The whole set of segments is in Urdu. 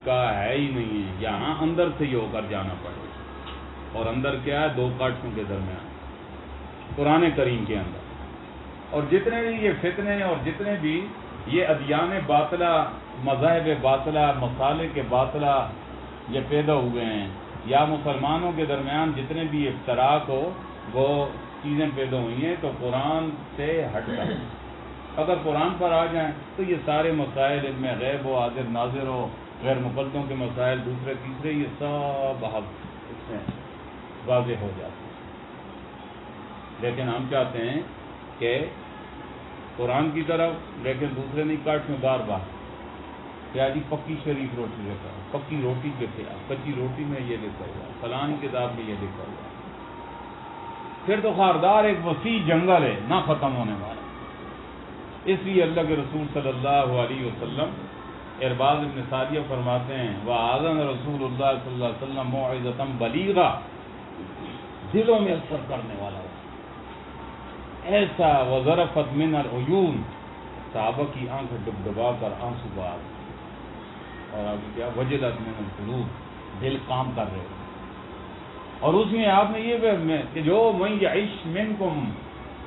کا ہے ہی نہیں ہے، یہاں اندر سے ہی ہو کر جانا پڑے. اور اندر کیا ہے؟ دو کاٹوں کے درمیان قرآن کریم کے اندر. اور جتنے بھی یہ فتنے اور جتنے بھی یہ ادیان باطلہ، مذاہب باطلہ، مصالح باطلہ یہ پیدا ہوئے ہیں، یا مسلمانوں کے درمیان جتنے بھی افتراق ہو وہ چیزیں پیدا ہوئی ہیں، تو قرآن سے ہٹ کر اگر قرآن پر آ جائیں تو یہ سارے مسائل، علم غیب ہو، حاضر ناظر ہو، غیر مقدموں کے مسائل، دوسرے تیسرے، یہ سب اس میں واضح ہو جاتے ہیں. لیکن ہم چاہتے ہیں کہ قرآن کی طرف، لیکن دوسرے نہیں کاٹ میں بار بار کیا جی پکی شریف روٹی لکھا ہے، پکی روٹی پہ کیا، کچی روٹی میں یہ لکھا ہوا، فلان کتاب میں یہ لکھا ہوا. پھر تو خاردار ایک وسیع جنگل ہے نہ ختم ہونے والا. اس لیے اللہ کے رسول صلی اللہ علیہ وسلم ارباز ابن ساریہ فرماتے ہیں وَآذَنَ رسول اللہ صلی اللہ علیہ وسلم موعظۃ بلیغہ، دلوں میں اثر کرنے والا ہو ایسا. وَظَرَفَتْ مِنَ الْعُیُونِ، صحابہ کی آنکھ ڈبڈبا کر آنسو بہا. اور آگے کیا؟ وَجِلَتْ مِنَ الْقُلُوبِ، دل کام کر رہے. اور اس میں آپ نے یہ کہ جو مَن یعش منکم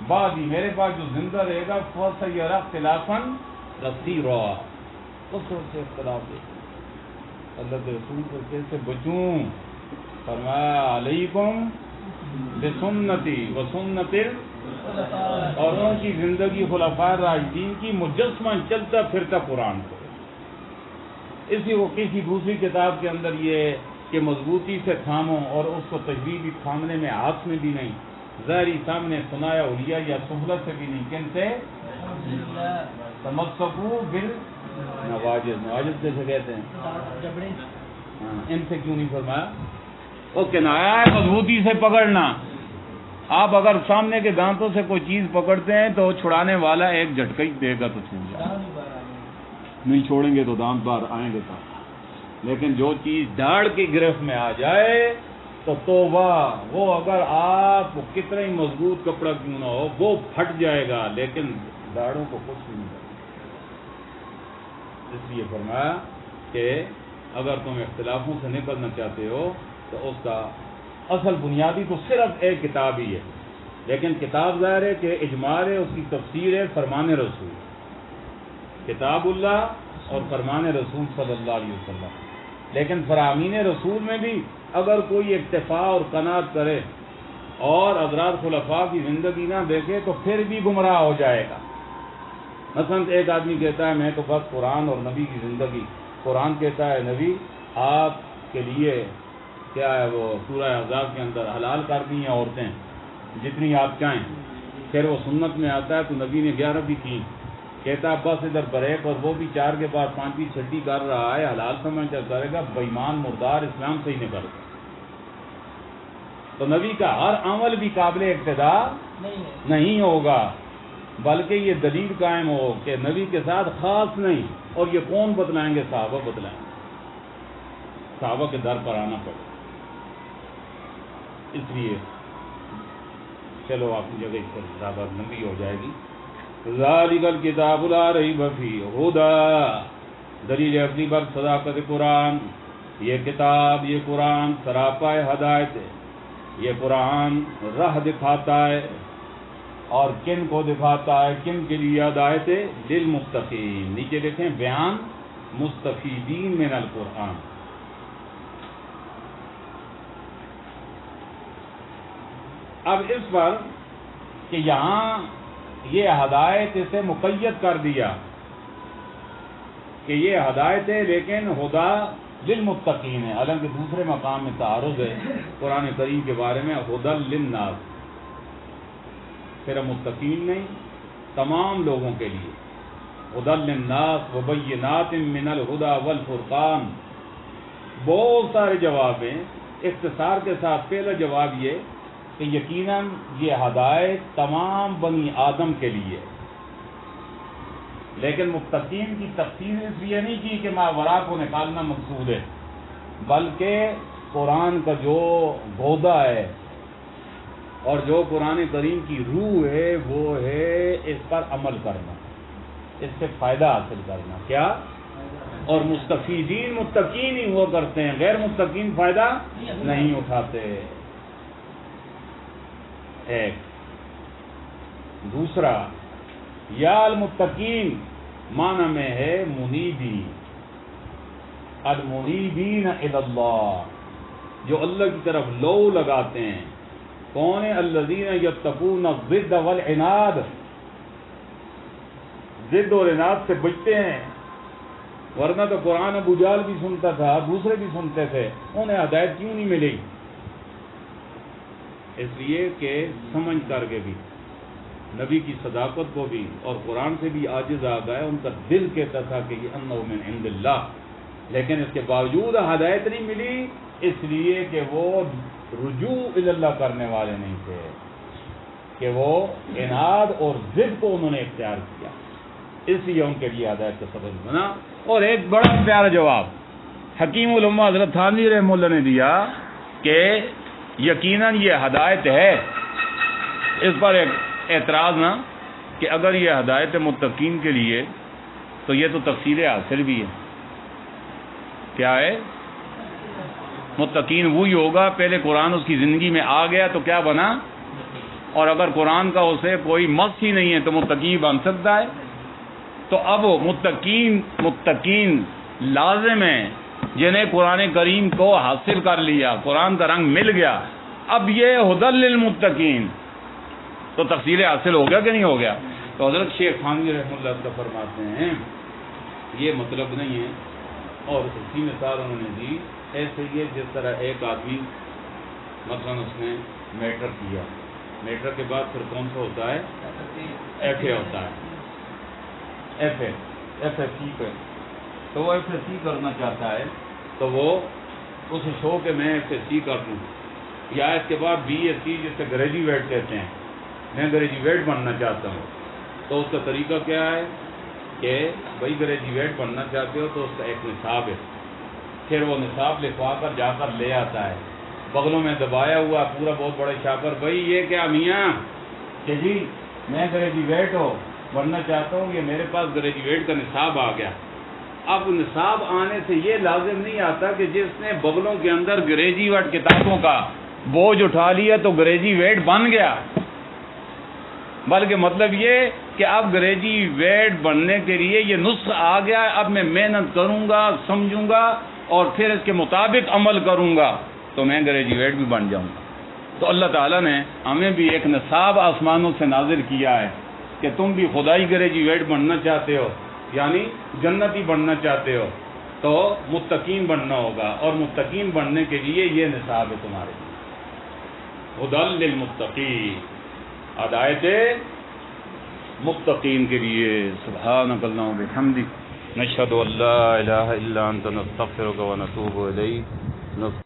بعدی، میرے پاس جو زندہ رہے گا فَسَيَرَى اخْتِلَافًا كَثِيرًا، اس سے اختلاف دے. اللہ کے رسول کو کیسے بچوں؟ فرمایا علیکم بسنتی وسنت، اور ان کی زندگی خلفاء راشدین کی، مجسمہ چلتا پھرتا قرآن کو. اسی وہ کسی دوسری کتاب کے اندر یہ کہ مضبوطی سے تھامو، اور اس کو تجویز بھی تھامنے میں ہاتھ میں بھی نہیں، ظاہری سامنے سنایا اولیاء یا سہولت سے بھی نہیں. کن سے؟ تمسکو بالنواجذ. نواجذ کیسے کہتے ہیں؟ ان سے کیوں نہیں فرمایا؟ وہ کنایا ہے مضبوطی سے پکڑنا. آپ اگر سامنے کے دانتوں سے کوئی چیز پکڑتے ہیں تو چھڑانے والا ایک جھٹکا ہی دے گا تو چھوٹ جائے. نہیں چھوڑیں گے تو دانت باہر آئیں گے. لیکن جو چیز داڑھ کی گرفت میں آ جائے تو توبہ، وہ اگر آپ کتنا ہی مضبوط کپڑا کیوں نہ ہو وہ پھٹ جائے گا، لیکن داڑھوں کو کچھ نہیں کرے. اس لیے فرمایا کہ اگر تم اختلافوں سے نکلنا چاہتے ہو تو اس کا اصل بنیادی تو صرف ایک کتاب ہی ہے. لیکن کتاب ظاہر ہے کہ اجماع ہے، اس کی تفسیر ہے فرمان رسول، کتاب اللہ اور فرمان رسول صلی اللہ علیہ وسلم. لیکن فرامین رسول میں بھی اگر کوئی اکتفا اور قناعت کرے اور حضرات خلفاء کی زندگی نہ دیکھے تو پھر بھی گمراہ ہو جائے گا. مثلا ایک آدمی کہتا ہے میں تو بس قرآن اور نبی کی زندگی، قرآن کہتا ہے نبی آپ کے لیے کیا ہے وہ سورہ احزاب کے اندر حلال کر دی ہیں عورتیں جتنی آپ چاہیں. پھر وہ سنت میں آتا ہے تو نبی نے 11 بھی کی، کہتا ہے بس ادھر بریک، اور وہ بھی 4 کے بعد 5 چھٹی کر رہا ہے، حلال سمجھتا کرے گا، بےمان مردار اسلام سے ہی نہیں کرے گا. تو نبی کا ہر عمل بھی قابل اقتدا نہیں ہوگا، بلکہ یہ دلیل قائم ہو کہ نبی کے ساتھ خاص نہیں. اور یہ کون بتلائیں گے؟ صحابہ بتلائیں گے. صحابہ کے در پر آنا پڑے. اس لیے چلو آپ کی جگہ اس پر زیادہ لمبی ہو جائے گی. ذالک الکتاب لا ریب فیہ ھدی، دلیل اپنی بر صداقت قرآن. یہ کتاب، یہ قرآن سراپا ہدایت ہے. یہ قرآن راہ دکھاتا ہے. اور کن کو دکھاتا ہے؟ کن کے لیے ہدایت ہے؟ للمتقین. نیچے دیکھیں بیان مستفیدین من القرآن. اب اس پر کہ یہاں یہ ہدایت اسے مقید کر دیا کہ یہ ہدایت ہے، لیکن ہدا للمتقین ہے. حالانکہ دوسرے مقام میں تعارض ہے قرآن کریم کے بارے میں، ہدی للناس، صرف متقین نہیں تمام لوگوں کے لیے. ہدی للناس وبینات من الہدی والفرقان. بہت سارے جواب ہیں. اختصار کے ساتھ پہلا جواب یہ کہ یقیناً یہ ہدایت تمام بنی آدم کے لیے، لیکن متقین کی تفسیر اس لیے نہیں کی کہ ماوراء کو نکالنا مقصود ہے، بلکہ قرآن کا جو گودا ہے اور جو قرآن کریم کی روح ہے وہ ہے اس پر عمل کرنا، اس سے فائدہ حاصل کرنا. کیا اور مستفیدین متقین ہی ہوا کرتے ہیں، غیر متقین فائدہ نہیں اٹھاتے. ایک دوسرا، یا المتقین معنی میں ہے منیبی، المنیبین الی اللہ، جو اللہ کی طرف لو لگاتے ہیں. کون ہے؟ الذین یتقون الضد والعناد، ضد اور عناد سے بچتے ہیں. ورنہ تو قرآن ابو جہل بھی سنتا تھا، دوسرے بھی سنتے تھے، انہیں ہدایت کیوں نہیں ملی؟ اس لیے کہ سمجھ کر کے بھی نبی کی صداقت کو بھی اور قرآن سے بھی عاجز آ گئے. ان کا دل کہتا تھا کہ یہ انہ من عند اللہ، لیکن اس کے باوجود ہدایت نہیں ملی، اس لیے کہ وہ رجوع الی اللہ کرنے والے نہیں تھے، کہ وہ عناد اور ضد کو انہوں نے اختیار کیا، اس لیے ان کے لیے ہدایت کا سبب بنا. اور ایک بڑا پیارا جواب حکیم الامہ حضرت تھانوی رحمہ اللہ نے دیا کہ یقیناً یہ ہدایت ہے. اس پر ایک اعتراض نہ کہ اگر یہ ہدایت متقین کے لیے تو یہ تو تفصیل حاصل بھی ہے. کیا ہے؟ متقین وہی ہوگا، پہلے قرآن اس کی زندگی میں آ گیا تو کیا بنا، اور اگر قرآن کا اسے کوئی مقصد ہی نہیں ہے تو متقی بن سکتا ہے. تو اب متقین لازم ہیں جنہیں قرآن کریم کو حاصل کر لیا، قرآن کا رنگ مل گیا. اب یہ ہدی للمتقین تو تفصیل حاصل ہو گیا کہ نہیں ہو گیا؟ تو حضرت شیخ تھانوی رحمہ اللہ کا فرماتے ہیں یہ مطلب نہیں ہے. اور اسی مثال انہوں نے دی، ایسے یہ جس طرح ایک آدمی مثلا اس نے میٹر کیا، میٹر کے بعد پھر کون سا ہوتا ہے؟ ایف اے ہوتا ہے، ایف ایس سی پہ. تو وہ ایف ایس سی کرنا چاہتا ہے تو وہ اس شو کہ میں ایف ایس سی کر لوں، یا اس کے بعد بی ایس سی جس سے گریجویٹ کہتے ہیں، میں گریجویٹ بننا چاہتا ہوں. تو اس کا طریقہ کیا ہے کہ بھائی گریجویٹ بننا چاہتے ہو تو اس کا ایک نصاب ہے، پھر وہ نصاب لکھوا کر جا کر لے آتا ہے، بغلوں میں دبایا ہوا پورا بہت بڑے شاکر، بھائی یہ کیا میاں کہ جی میں گریجویٹ بننا چاہتا ہوں، یہ میرے پاس گریجویٹ کا نصاب آ گیا. اب نصاب آنے سے یہ لازم نہیں آتا کہ جس نے بغلوں کے اندر گریجویٹ کتابوں کا بوجھ اٹھا لیا تو گریجویٹ بن گیا، بلکہ مطلب یہ کہ اب گریجویٹ بننے کے لیے یہ نسخہ آ گیا، اب میں محنت کروں گا، سمجھوں گا اور پھر اس کے مطابق عمل کروں گا تو میں گریجویٹ بھی بن جاؤں گا. تو اللہ تعالیٰ نے ہمیں بھی ایک نصاب آسمانوں سے نازل کیا ہے کہ تم بھی خدائی گریجویٹ بننا چاہتے ہو، یعنی جنتی بننا چاہتے ہو تو متقین بننا ہوگا، اور متقین بننے کے لیے یہ نصاب ہے تمہارے لیے. ہدی للمتقین، ہدایت متقین کے لیے. سبحانک اللہم و بحمدک، نشہد ان لا الہ الا انت، نستغفرک و نتوب الیک.